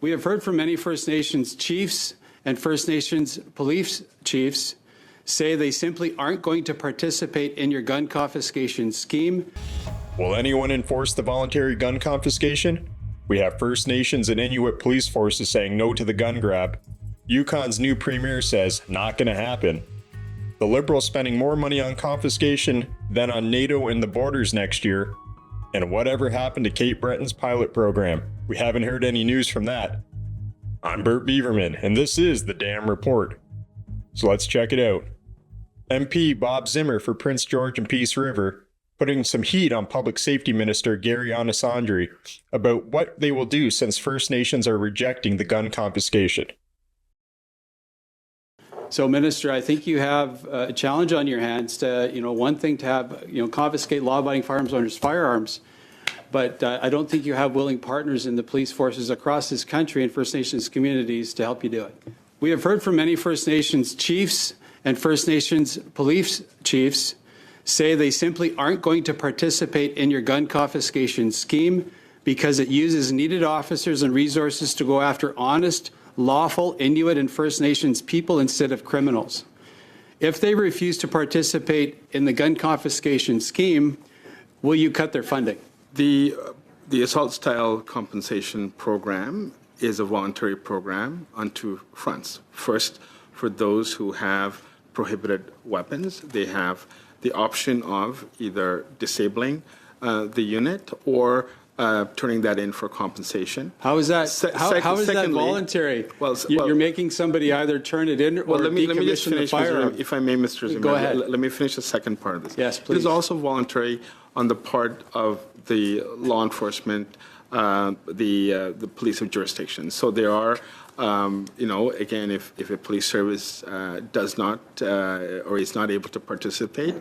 We have heard from many First Nations chiefs and First Nations police chiefs say they simply aren't going to participate in your gun confiscation scheme. Will anyone enforce the voluntary gun confiscation? We have First Nations and Inuit police forces saying no to the gun grab. Yukon's new premier says not going to happen. The Liberals spending more money on confiscation than on NATO and the borders next year. And whatever happened to Kate Breton's pilot program? We haven't heard any news from that. I'm Bert Beaverman, and this is the Damn Report. So let's check it out. MP Bob Zimmer for Prince George and Peace River putting some heat on Public Safety Minister Gary Anasandri about what they will do since First Nations are rejecting the gun confiscation. So, Minister, I think you have a challenge on your hands to, one thing to have, confiscate law-abiding firearms owners' firearms, but I don't think you have willing partners in the police forces across this country and First Nations communities to help you do it. We have heard from many First Nations chiefs and First Nations police chiefs say they simply aren't going to participate in your gun confiscation scheme because it uses needed officers and resources to go after honest, lawful Inuit and First Nations people instead of criminals. If they refuse to participate in the gun confiscation scheme, will you cut their funding? The assault style compensation program is a voluntary program on two fronts. First, for those who have prohibited weapons, they have the option of either disabling the unit or turning that in for compensation. How is that? How is that voluntary? Well, you're making somebody either turn it in or let me just decommission finish, the firearm. if I may, Mr. Zimmer. Go ahead. Let me finish the second part of this. Yes, please. It is also voluntary on the part of the law enforcement, the police of jurisdiction. So there are, again, if a police service does not or is not able to participate,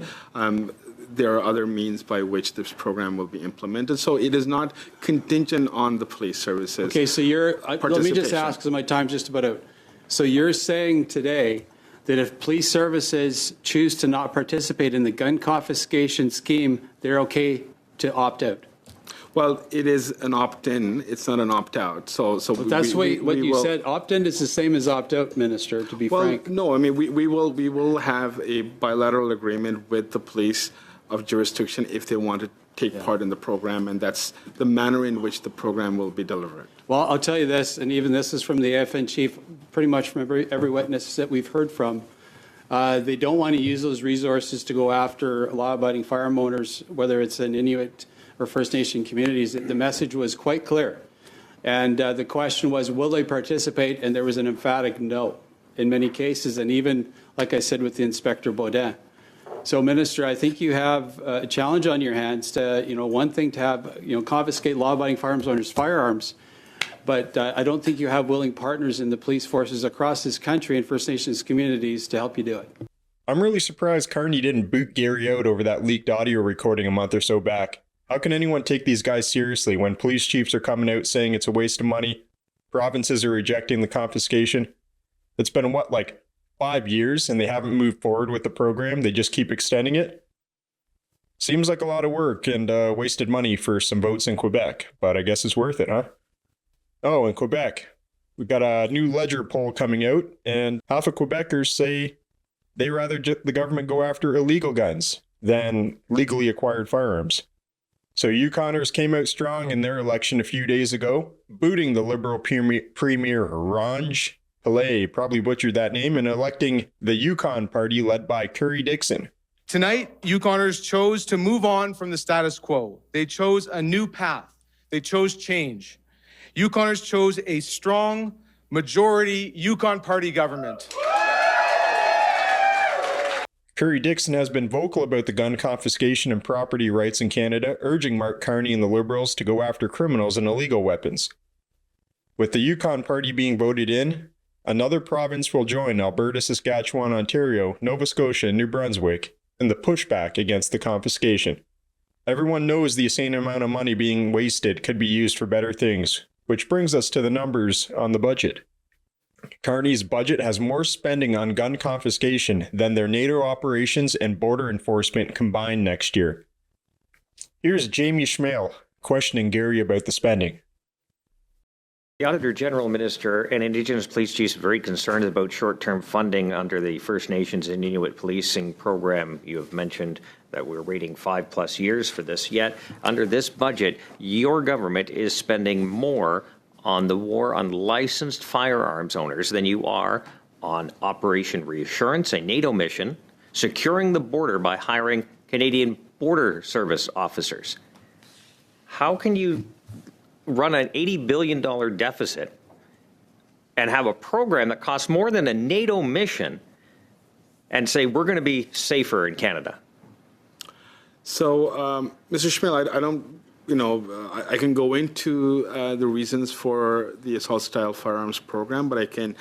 there are other means by which this program will be implemented. So it is not contingent on the police services. Okay, so let me just ask, because my time's just about out. So you're saying today that if police services choose to not participate in the gun confiscation scheme, they're okay to opt out? Well, it is an opt-in. It's not an opt-out. So but that's what you said. Opt-in is the same as opt-out, Minister, to be frank. No, I mean, we will have a bilateral agreement with the police of jurisdiction if they want to take part in the program, and that's the manner in which the program will be delivered. Well, I'll tell you this, and even this is from the AFN chief, pretty much from every witness that we've heard from. They don't want to use those resources to go after law-abiding firearm owners, whether it's in Inuit or First Nation communities. The message was quite clear. And the question was, will they participate? And there was an emphatic no in many cases, and even, like I said, with the Inspector Baudin. So, Minister, I think you have a challenge on your hands to, one thing to have, confiscate law-abiding firearms owners' firearms, but I don't think you have willing partners in the police forces across this country and First Nations communities to help you do it. I'm really surprised Carney didn't boot Gary out over that leaked audio recording a month or so back. How can anyone take these guys seriously when police chiefs are coming out saying it's a waste of money, provinces are rejecting the confiscation? It's been, 5 years and they haven't moved forward with the program? They just keep extending it? Seems like a lot of work and wasted money for some votes in Quebec, but I guess it's worth it, huh? Oh, in Quebec, we've got a new Ledger poll coming out, and half of Quebecers say they rather the government go after illegal guns than legally acquired firearms. So Yukoners came out strong in their election a few days ago, booting the Liberal Premier Ranj Pillay, probably butchered that name, and electing the Yukon party led by Currie Dixon. Tonight, Yukoners chose to move on from the status quo. They chose a new path. They chose change. Yukoners chose a strong majority Yukon party government. Currie Dixon has been vocal about the gun confiscation and property rights in Canada, urging Mark Carney and the Liberals to go after criminals and illegal weapons. With the Yukon party being voted in, another province will join Alberta, Saskatchewan, Ontario, Nova Scotia, and New Brunswick in the pushback against the confiscation. Everyone knows the insane amount of money being wasted could be used for better things, which brings us to the numbers on the budget. Carney's budget has more spending on gun confiscation than their NATO operations and border enforcement combined next year. Here's Jamie Schmale questioning Gary about the spending. The Auditor General, Minister, and Indigenous police chiefs are very concerned about short-term funding under the First Nations and Inuit policing program. You have mentioned that we're waiting 5+ years for this. Yet, under this budget, your government is spending more on the war on licensed firearms owners than you are on Operation Reassurance, a NATO mission, securing the border by hiring Canadian Border Service officers. How can you run an $80 billion deficit and have a program that costs more than a NATO mission and say we're going to be safer in Canada? So, Mr. Schmidt, I don't, I can go into the reasons for the assault-style firearms program, but I can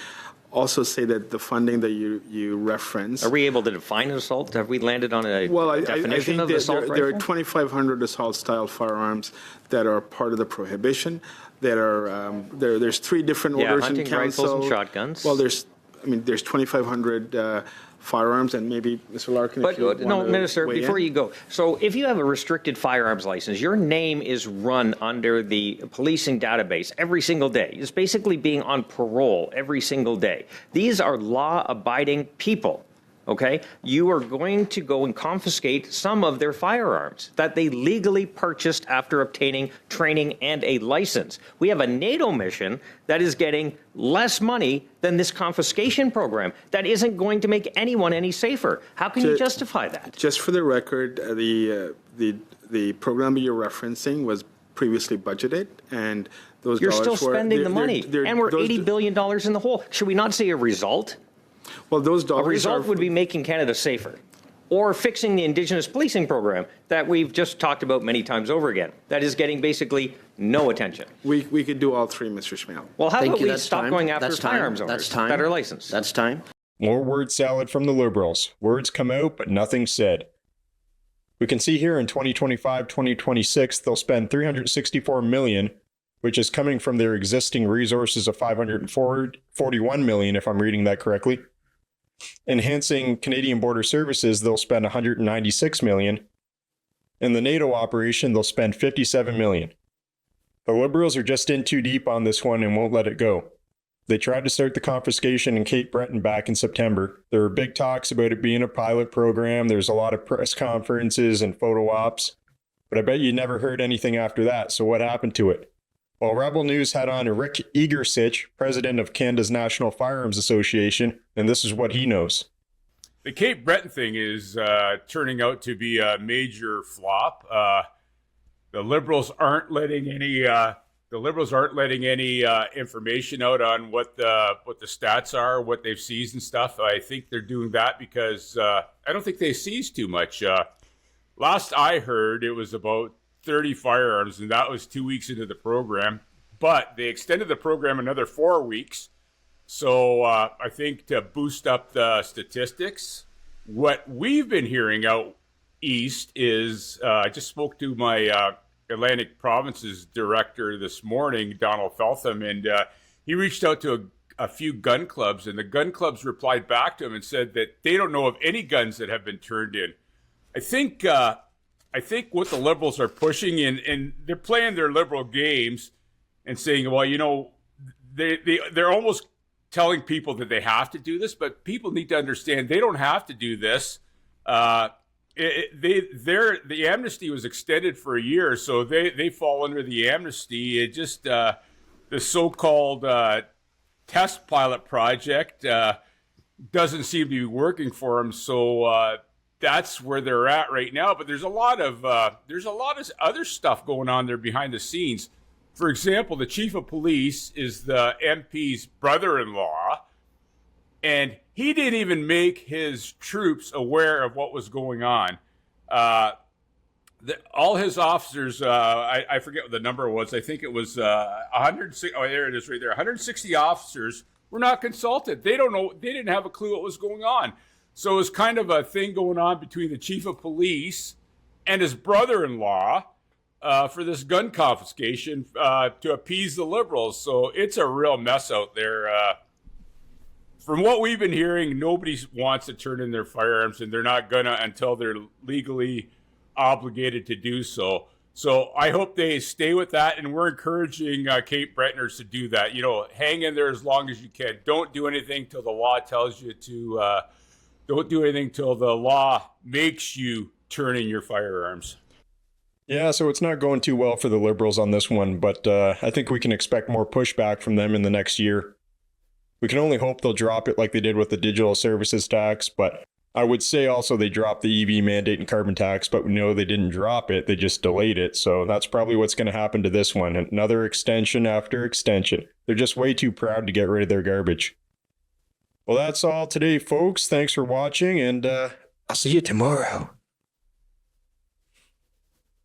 also say that the funding that you referenced. Are we able to define an assault? Have we landed on a definition of assault rifle? There are 2,500 assault-style fifirearms that are part of the prohibition. That are there's 3 different orders in council. Hunting rifles and shotguns. Well, there's 2,500 firearms, and maybe Mr. Larkin. But no, Minister, before you go, so if you have a restricted firearms license, your name is run under the policing database every single day. It's basically being on parole every single day. These are law-abiding people. Okay, you are going to go and confiscate some of their firearms that they legally purchased after obtaining training and a license. We have a NATO mission that is getting less money than this confiscation program that isn't going to make anyone any safer. How can you justify that? Just for the record, the program you're referencing was previously budgeted, and those you're dollars still spending the money, and we're $80 billion in the hole. Should we not see a result? Well, those dollars. A result would be making Canada safer, or fixing the Indigenous policing program that we've just talked about many times over again. That is getting basically no attention. We could do all 3, Mr. Schmidt. Well, how about we stop going after firearms owners that are licensed? That's time. More word salad from the Liberals. Words come out, but nothing said. We can see here in 2025-2026, they'll spend $364 million, which is coming from their existing resources of $541 million, if I'm reading that correctly. Enhancing Canadian Border Services, they'll spend $196 million. In the NATO operation, they'll spend $57 million. The Liberals are just in too deep on this one and won't let it go. They tried to start the confiscation in Cape Breton back in September. There were big talks about it being a pilot program. There's a lot of press conferences and photo ops. But I bet you never heard anything after that, so what happened to it? Well, Rebel News had on Rick Egersich, president of Canada's National Firearms Association, and this is what he knows. The Cape Breton thing is turning out to be a major flop. The Liberals aren't letting any information out on what the stats are, what they've seized and stuff. I think they're doing that because I don't think they seized too much. Last I heard, it was about 30 firearms, and that was 2 weeks into the program. But they extended the program another 4 weeks. So I think to boost up the statistics, what we've been hearing out east is, I just spoke to my Atlantic Provinces director this morning, Donald Feltham, and he reached out to a few gun clubs, and the gun clubs replied back to him and said that they don't know of any guns that have been turned in. I think what the Liberals are pushing, and they're playing their Liberal games and saying, well, they're almost telling people that they have to do this, but people need to understand they don't have to do this. The amnesty was extended for a year, so they fall under the amnesty. It just the so-called test pilot project doesn't seem to be working for them. So that's where they're at right now. But there's a lot of other stuff going on there behind the scenes. For example, the chief of police is the MP's brother-in-law, and he didn't even make his troops aware of what was going on. All his officers, I forget what the number was. I think it was 160. Oh, there it is right there. 160 officers were not consulted. They don't know. They didn't have a clue what was going on. So it was kind of a thing going on between the chief of police and his brother-in-law for this gun confiscation to appease the Liberals. So it's a real mess out there. From what we've been hearing, nobody wants to turn in their firearms, and they're not gonna until they're legally obligated to do so. So I hope they stay with that, and we're encouraging Cape Bretoners to do that. Hang in there as long as you can. Don't do anything till the law tells you to. Don't do anything till the law makes you turn in your firearms. Yeah, so it's not going too well for the Liberals on this one, but I think we can expect more pushback from them in the next year. We can only hope they'll drop it like they did with the digital services tax, but I would say also they dropped the EV mandate and carbon tax, but we know they didn't drop it, they just delayed it. So that's probably what's going to happen to this one. Another extension after extension. They're just way too proud to get rid of their garbage. Well, that's all today, folks. Thanks for watching, and I'll see you tomorrow.